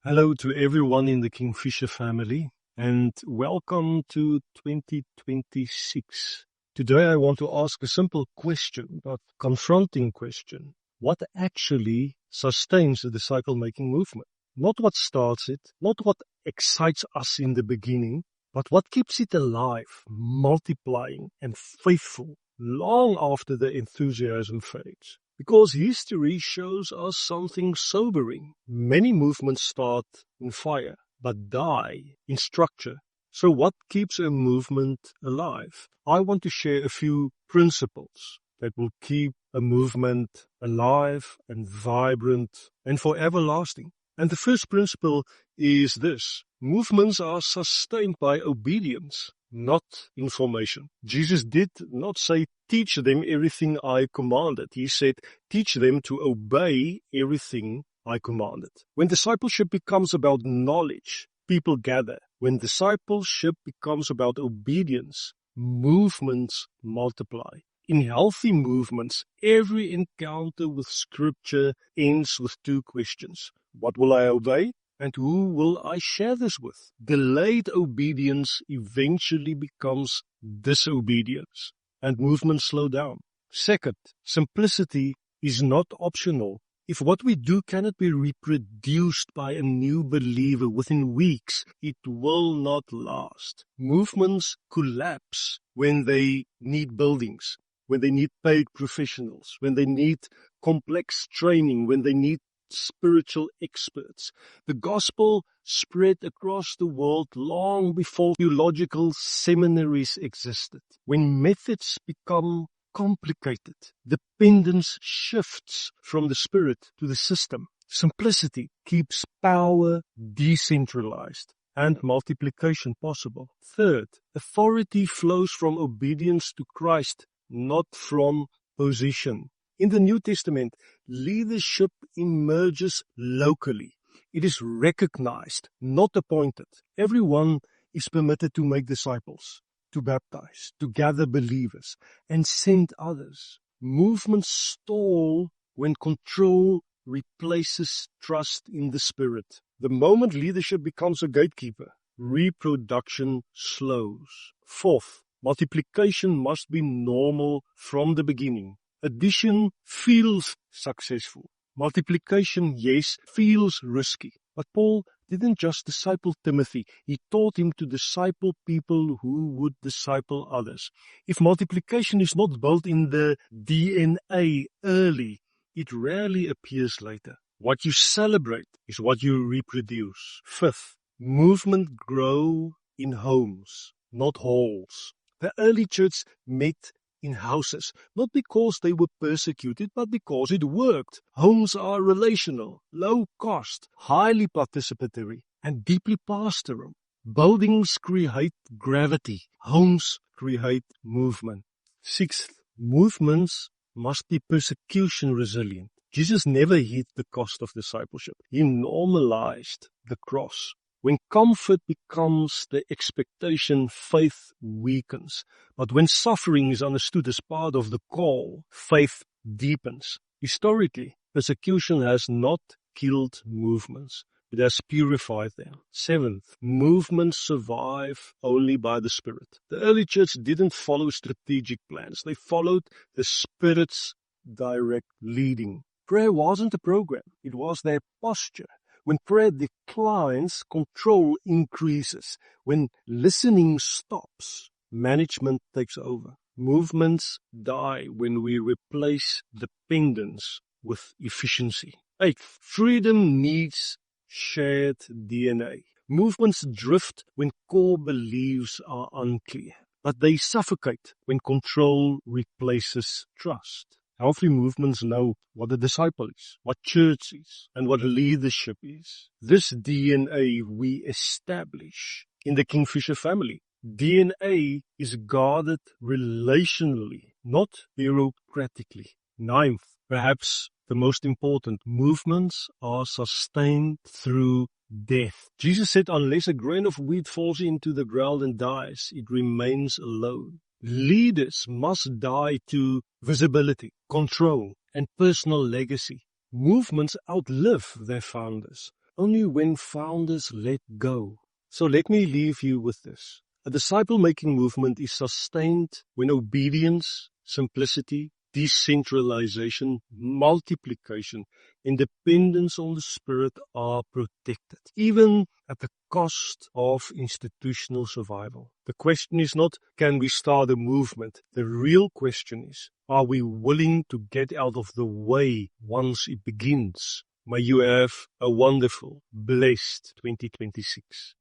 Hello to everyone in the Kingfisher family and welcome to 2026. Today I want to ask a simple question, but confronting question. What actually sustains the disciple-making movement? Not what starts it, not what excites us in the beginning, but what keeps it alive, multiplying and faithful long after the enthusiasm fades. Because history shows us something sobering. Many movements start in fire, but die in structure. So what keeps a movement alive? I want to share a few principles that will keep a movement alive and vibrant and forever lasting. And the first principle is this: movements are sustained by obedience, not information. Jesus did not say, teach them everything I commanded. He said, teach them to obey everything I commanded. When discipleship becomes about knowledge, people gather. When discipleship becomes about obedience, movements multiply. In healthy movements, every encounter with Scripture ends with two questions. What will I obey? And who will I share this with? Delayed obedience eventually becomes disobedience, and movements slow down. Second, simplicity is not optional. If what we do cannot be reproduced by a new believer within weeks, it will not last. Movements collapse when they need buildings, when they need paid professionals, when they need complex training, when they need spiritual experts. The gospel spread across the world long before theological seminaries existed. When methods become complicated, dependence shifts from the spirit to the system. Simplicity keeps power decentralized and multiplication possible. Third, authority flows from obedience to Christ, not from position. In the New Testament, leadership emerges locally. It is recognized, not appointed. Everyone is permitted to make disciples, to baptize, to gather believers, and send others. Movements stall when control replaces trust in the Spirit. The moment leadership becomes a gatekeeper, reproduction slows. Fourth, multiplication must be normal from the beginning. Addition feels successful. Multiplication, yes, feels risky. But Paul didn't just disciple Timothy. He taught him to disciple people who would disciple others. If multiplication is not built in the DNA early, it rarely appears later. What you celebrate is what you reproduce. Fifth, movement grow in homes, not halls. The early church met in houses, not because they were persecuted, but because it worked. Homes are relational, low cost, highly participatory, and deeply pastoral. Buildings create gravity. Homes create movement. Sixth, movements must be persecution resilient. Jesus never hid the cost of discipleship. He normalized the cross. When comfort becomes the expectation, faith weakens. But when suffering is understood as part of the call, faith deepens. Historically, persecution has not killed movements. It has purified them. Seventh, movements survive only by the Spirit. The early church didn't follow strategic plans. They followed the Spirit's direct leading. Prayer wasn't a program. It was their posture. When prayer declines, control increases. When listening stops, management takes over. Movements die when we replace dependence with efficiency. Eighth, freedom needs shared DNA. Movements drift when core beliefs are unclear, but they suffocate when control replaces trust. Healthy movements know what a disciple is, what church is, and what leadership is. This DNA we establish in the Kingfisher family. DNA is guarded relationally, not bureaucratically. Ninth, perhaps the most important, movements are sustained through death. Jesus said, unless a grain of wheat falls into the ground and dies, it remains alone. Leaders must die to visibility, control, and personal legacy. Movements outlive their founders, only when founders let go. So let me leave you with this. A disciple-making movement is sustained when obedience, simplicity, decentralization, multiplication, and dependence on the Spirit are protected, even at the cost of institutional survival. The question is not, can we start a movement? The real question is, are we willing to get out of the way once it begins? May you have a wonderful, blessed 2026.